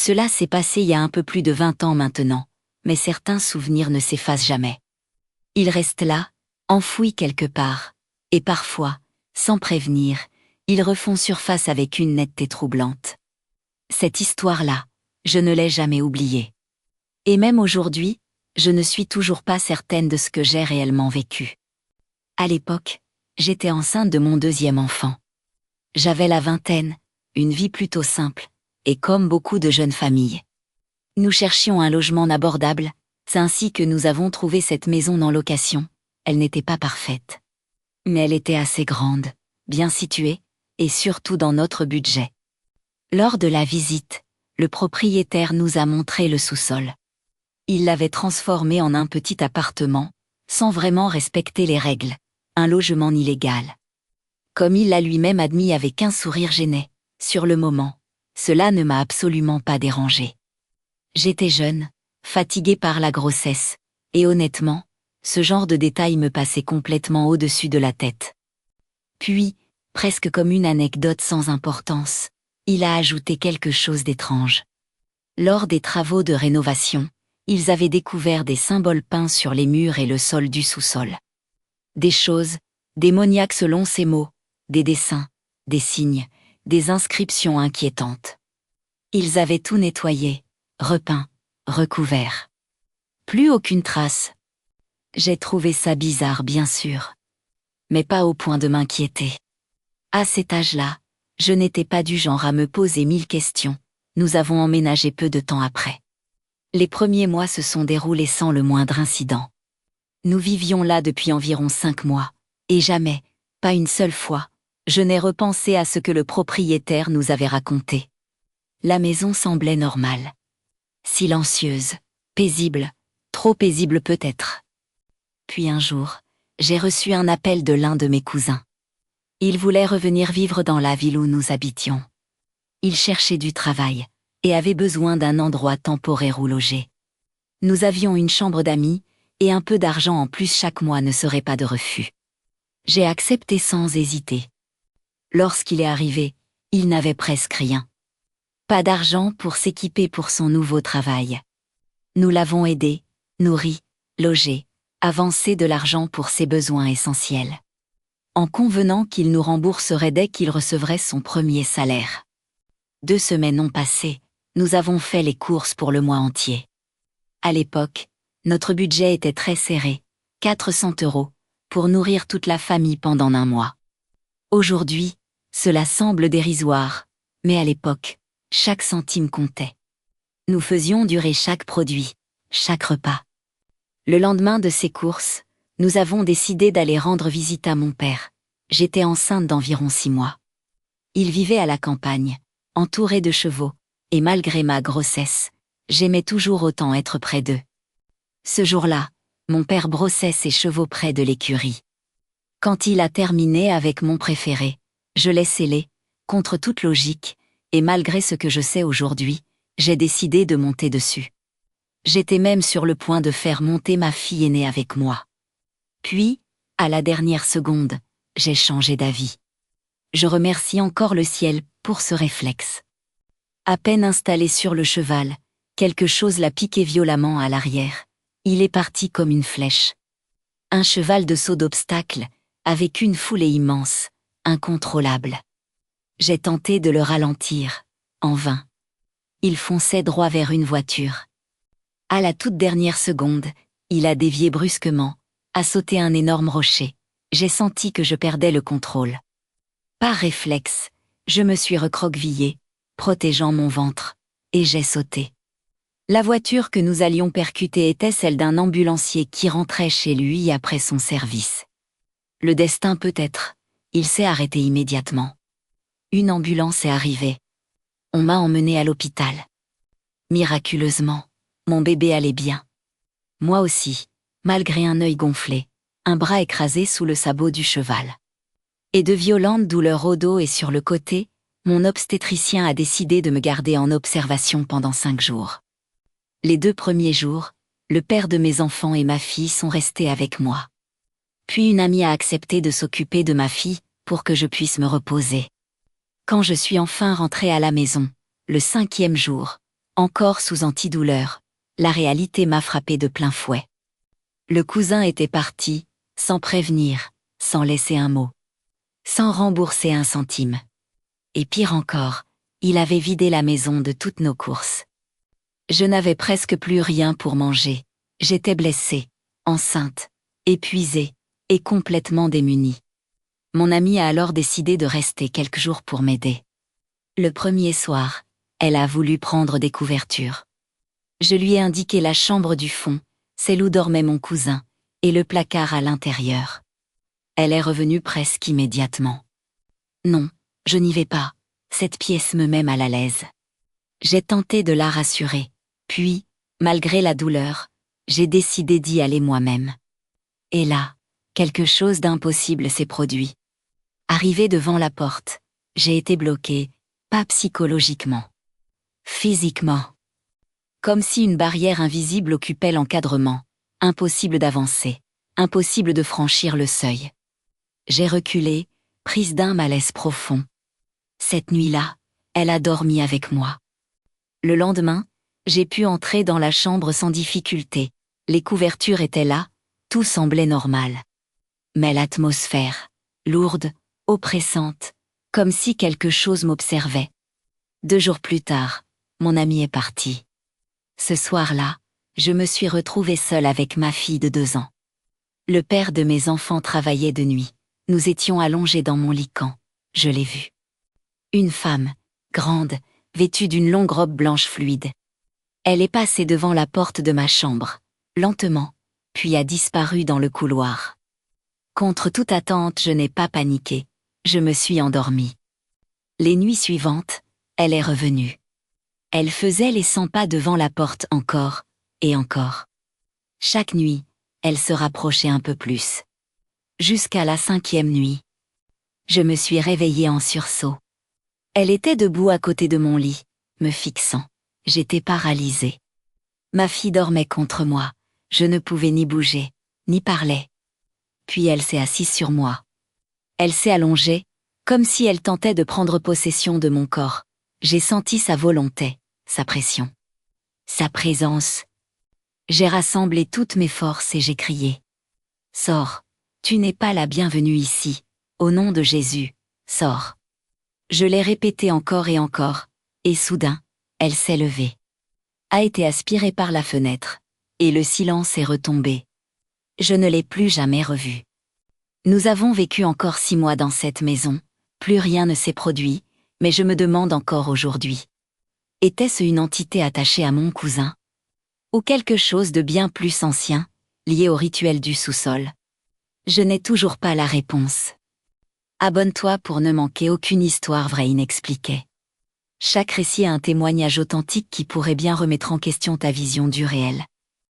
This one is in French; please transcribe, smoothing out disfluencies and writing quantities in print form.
Cela s'est passé il y a un peu plus de 20 ans maintenant, mais certains souvenirs ne s'effacent jamais. Ils restent là, enfouis quelque part, et parfois, sans prévenir, ils refont surface avec une netteté troublante. Cette histoire-là, je ne l'ai jamais oubliée. Et même aujourd'hui, je ne suis toujours pas certaine de ce que j'ai réellement vécu. À l'époque, j'étais enceinte de mon deuxième enfant. J'avais la vingtaine, une vie plutôt simple, et comme beaucoup de jeunes familles. Nous cherchions un logement abordable, c'est ainsi que nous avons trouvé cette maison en location. Elle n'était pas parfaite. Mais elle était assez grande, bien située, et surtout dans notre budget. Lors de la visite, le propriétaire nous a montré le sous-sol. Il l'avait transformé en un petit appartement, sans vraiment respecter les règles, un logement illégal. Comme il l'a lui-même admis avec un sourire gêné, sur le moment, cela ne m'a absolument pas dérangé. J'étais jeune, fatiguée par la grossesse, et honnêtement, ce genre de détails me passait complètement au-dessus de la tête. Puis, presque comme une anecdote sans importance, il a ajouté quelque chose d'étrange. Lors des travaux de rénovation, ils avaient découvert des symboles peints sur les murs et le sol du sous-sol. Des choses, démoniaques selon ces mots, des dessins, des signes, des inscriptions inquiétantes. Ils avaient tout nettoyé, repeint, recouvert. Plus aucune trace. J'ai trouvé ça bizarre, bien sûr. Mais pas au point de m'inquiéter. À cet âge-là, je n'étais pas du genre à me poser 1000 questions. Nous avons emménagé peu de temps après. Les premiers mois se sont déroulés sans le moindre incident. Nous vivions là depuis environ 5 mois, et jamais, pas une seule fois, je n'ai repensé à ce que le propriétaire nous avait raconté. La maison semblait normale. Silencieuse, paisible, trop paisible peut-être. Puis un jour, j'ai reçu un appel de l'un de mes cousins. Il voulait revenir vivre dans la ville où nous habitions. Il cherchait du travail, et avait besoin d'un endroit temporaire où loger. Nous avions une chambre d'amis, et un peu d'argent en plus chaque mois ne serait pas de refus. J'ai accepté sans hésiter. Lorsqu'il est arrivé, il n'avait presque rien. Pas d'argent pour s'équiper pour son nouveau travail. Nous l'avons aidé, nourri, logé, avancé de l'argent pour ses besoins essentiels. En convenant qu'il nous rembourserait dès qu'il recevrait son premier salaire. 2 semaines ont passé, nous avons fait les courses pour le mois entier. À l'époque, notre budget était très serré, 400 €, pour nourrir toute la famille pendant un mois. Aujourd'hui, cela semble dérisoire, mais à l'époque, chaque centime comptait. Nous faisions durer chaque produit, chaque repas. Le lendemain de ces courses, nous avons décidé d'aller rendre visite à mon père. J'étais enceinte d'environ 6 mois. Il vivait à la campagne, entouré de chevaux, et malgré ma grossesse, j'aimais toujours autant être près d'eux. Ce jour-là, mon père brossait ses chevaux près de l'écurie. Quand il a terminé avec mon préféré, je l'ai scellé, contre toute logique, et malgré ce que je sais aujourd'hui, j'ai décidé de monter dessus. J'étais même sur le point de faire monter ma fille aînée avec moi. Puis, à la dernière seconde, j'ai changé d'avis. Je remercie encore le ciel pour ce réflexe. À peine installé sur le cheval, quelque chose l'a piqué violemment à l'arrière. Il est parti comme une flèche. Un cheval de saut d'obstacle, avec une foulée immense, incontrôlable. J'ai tenté de le ralentir, en vain. Il fonçait droit vers une voiture. À la toute dernière seconde, il a dévié brusquement, a sauté un énorme rocher. J'ai senti que je perdais le contrôle. Par réflexe, je me suis recroquevillée, protégeant mon ventre, et j'ai sauté. La voiture que nous allions percuter était celle d'un ambulancier qui rentrait chez lui après son service. Le destin peut-être, il s'est arrêté immédiatement. Une ambulance est arrivée. On m'a emmenée à l'hôpital. Miraculeusement, mon bébé allait bien. Moi aussi, malgré un œil gonflé, un bras écrasé sous le sabot du cheval. Et de violentes douleurs au dos et sur le côté, mon obstétricien a décidé de me garder en observation pendant 5 jours. Les 2 premiers jours, le père de mes enfants et ma fille sont restés avec moi. Puis une amie a accepté de s'occuper de ma fille, pour que je puisse me reposer. Quand je suis enfin rentrée à la maison, le 5e jour, Encore sous antidouleur, la réalité m'a frappé de plein fouet. Le cousin était parti, sans prévenir, sans laisser un mot, sans rembourser un centime. Et pire encore, il avait vidé la maison de toutes nos courses. Je n'avais presque plus rien pour manger, j'étais blessée, enceinte, épuisée, et complètement démunie. Mon amie a alors décidé de rester quelques jours pour m'aider. Le premier soir, elle a voulu prendre des couvertures. Je lui ai indiqué la chambre du fond, celle où dormait mon cousin, et le placard à l'intérieur. Elle est revenue presque immédiatement. Non, je n'y vais pas, cette pièce me met mal à l'aise. J'ai tenté de la rassurer, puis, malgré la douleur, j'ai décidé d'y aller moi-même. Et là, quelque chose d'impossible s'est produit. Arrivé devant la porte, j'ai été bloquée, pas psychologiquement. Physiquement. Comme si une barrière invisible occupait l'encadrement, impossible d'avancer, impossible de franchir le seuil. J'ai reculé, prise d'un malaise profond. Cette nuit-là, elle a dormi avec moi. Le lendemain, j'ai pu entrer dans la chambre sans difficulté, les couvertures étaient là, tout semblait normal. Mais l'atmosphère, lourde, oppressante, comme si quelque chose m'observait. 2 jours plus tard, mon ami est parti. Ce soir-là, je me suis retrouvée seule avec ma fille de 2 ans. Le père de mes enfants travaillait de nuit. Nous étions allongés dans mon lit quand je l'ai vu. Une femme, grande, vêtue d'une longue robe blanche fluide. Elle est passée devant la porte de ma chambre, lentement, puis a disparu dans le couloir. Contre toute attente, je n'ai pas paniqué. Je me suis endormie. Les nuits suivantes, elle est revenue. Elle faisait les 100 pas devant la porte encore, et encore. Chaque nuit, elle se rapprochait un peu plus. Jusqu'à la 5e nuit. Je me suis réveillée en sursaut. Elle était debout à côté de mon lit, me fixant. J'étais paralysée. Ma fille dormait contre moi. Je ne pouvais ni bouger, ni parler. Puis elle s'est assise sur moi. Elle s'est allongée, comme si elle tentait de prendre possession de mon corps. J'ai senti sa volonté, sa pression, sa présence. J'ai rassemblé toutes mes forces et j'ai crié. Sors, tu n'es pas la bienvenue ici, au nom de Jésus, sors. Je l'ai répété encore et encore, et soudain, elle s'est levée. A été aspirée par la fenêtre, et le silence est retombé. Je ne l'ai plus jamais revue. Nous avons vécu encore 6 mois dans cette maison, plus rien ne s'est produit, mais je me demande encore aujourd'hui. Était-ce une entité attachée à mon cousin? Ou quelque chose de bien plus ancien, lié au rituel du sous-sol? Je n'ai toujours pas la réponse. Abonne-toi pour ne manquer aucune histoire vraie inexpliquée. Chaque récit a un témoignage authentique qui pourrait bien remettre en question ta vision du réel.